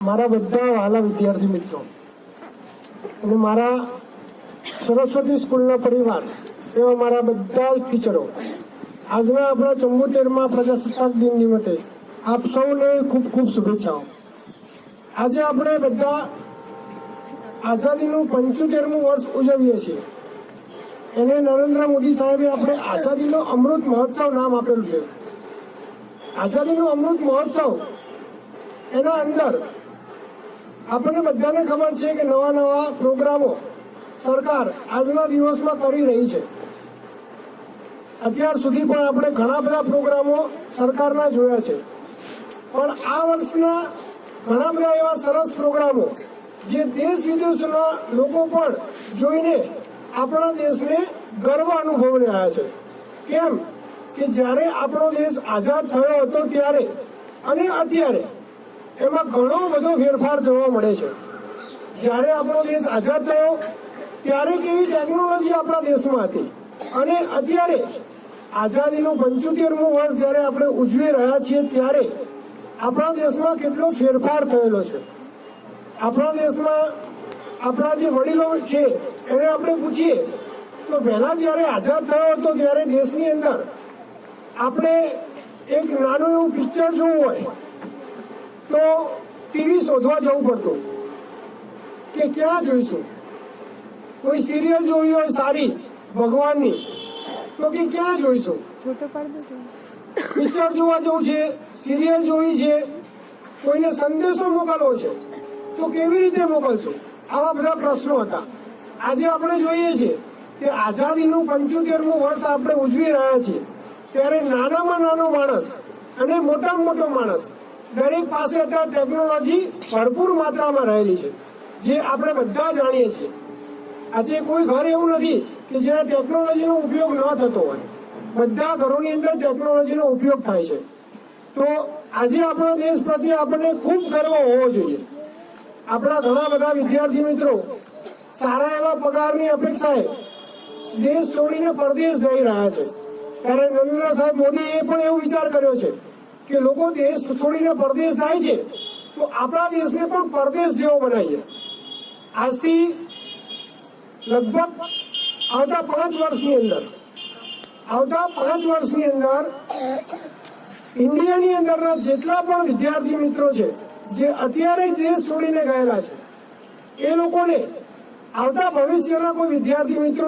મારા બધા વહાલા વિદ્યાર્થી મિત્રો અને મારા સરસ્વતી સ્કૂલના પરિવાર એવા મારા બધા ટીચરો, આજના આપણા 74મા પ્રજાસત્તાક દિન નિમિત્તે આપ સૌને ખૂબ ખૂબ શુભેચ્છાઓ। આજે આપણે બધા આઝાદીનું 75મું વર્ષ ઉજવીએ છીએ। એને નરેન્દ્ર મોદી સાહેબે આપણે આઝાદીનો અમૃત મહોત્સવ નામ આપેલું છે। આઝાદીનો અમૃત મહોત્સવ એના અંદર આપણને બધાને ખબર છે કે નવા નવા પ્રોગ્રામો સરકાર આજના દિવસમાં કરી રહી છે। અત્યાર સુધી પણ આપણે ઘણા બધા પ્રોગ્રામો સરકારના જોયા છે, પણ આ વર્ષના ઘણા બધા એવા સરસ પ્રોગ્રામો જે દેશ વિદેશના લોકો પણ જોઈને આપણા દેશને ગર્વ અનુભવી રહ્યા છે। કેમ કે જ્યારે આપણો દેશ આઝાદ થયો હતો ત્યારે અને અત્યારે એમાં ઘણો બધો ફેરફાર જોવા મળે છે। જ્યારે આપણો દેશ આઝાદ થયો ત્યારે કેવી ટેકનોલોજી આપણા દેશમાં હતી અને અત્યારે આઝાદીનું 75મું વર્ષ જ્યારે આપણે ઉજવી રહ્યા છીએ ત્યારે આપણા દેશમાં કેટલો ફેરફાર થયેલો છે। આપણા દેશમાં આપણા જે વડીલો છે એને આપણે પૂછીએ તો પહેલા જ્યારે આઝાદ થયો હતો ત્યારે દેશની અંદર આપણે એક નાનું એવું પિક્ચર જોવું હોય તો ટીવી શોધવા જવું પડતું કે ક્યાં જોઈશું। કોઈ સિરિયલ જોવી હોય સારી ભગવાનની તો કે ક્યાં જોઈશું। પિક્ચર જોવા જવું છે, સિરિયલ જોવી છે, કોઈને સંદેશો મોકલવો છે તો કેવી રીતે મોકલશું, આવા બધા પ્રશ્નો હતા। આજે આપણે જોઈએ છીએ કે આઝાદીનું 75મું વર્ષ આપણે ઉજવી રહ્યા છીએ ત્યારે નાનામાં નાનો માણસ અને મોટામાં મોટો માણસ દરેક પાસે અત્યારે ટેકનોલોજી ભરપૂર માત્રામાં રહેલી છે, જે આપણે બધા જાણીએ છીએ। આજે કોઈ ઘર એવું નથી કે જ્યાં ટેકનોલોજીનો ઉપયોગ ન થતો હોય, બધા ઘરોની અંદર ટેકનોલોજીનો ઉપયોગ થાય છે। તો આજે આપણા દેશ પ્રત્યે આપણને ખૂબ ગર્વ હોવો જોઈએ। આપણા ઘણા બધા વિદ્યાર્થી મિત્રો સારા એવા પગારની અપેક્ષાએ દેશ છોડીને પરદેશ જઈ રહ્યા છે, ત્યારે નરેન્દ્ર સાહેબ મોદીએ પણ એવો વિચાર કર્યો છે કે લોકો દેશ છોડીને પરદેશ જાય છે તો આપણા દેશને પણ પરદેશ જેવો બનાવીએ। આજથી લગભગ આવતા 5 વર્ષની અંદર ઇન્ડિયાની અંદરના જેટલા પણ વિદ્યાર્થી મિત્રો છે જે અત્યારે દેશ છોડીને ગયેલા છે એ લોકોને આવતા ભવિષ્યના કોઈ વિદ્યાર્થી મિત્રો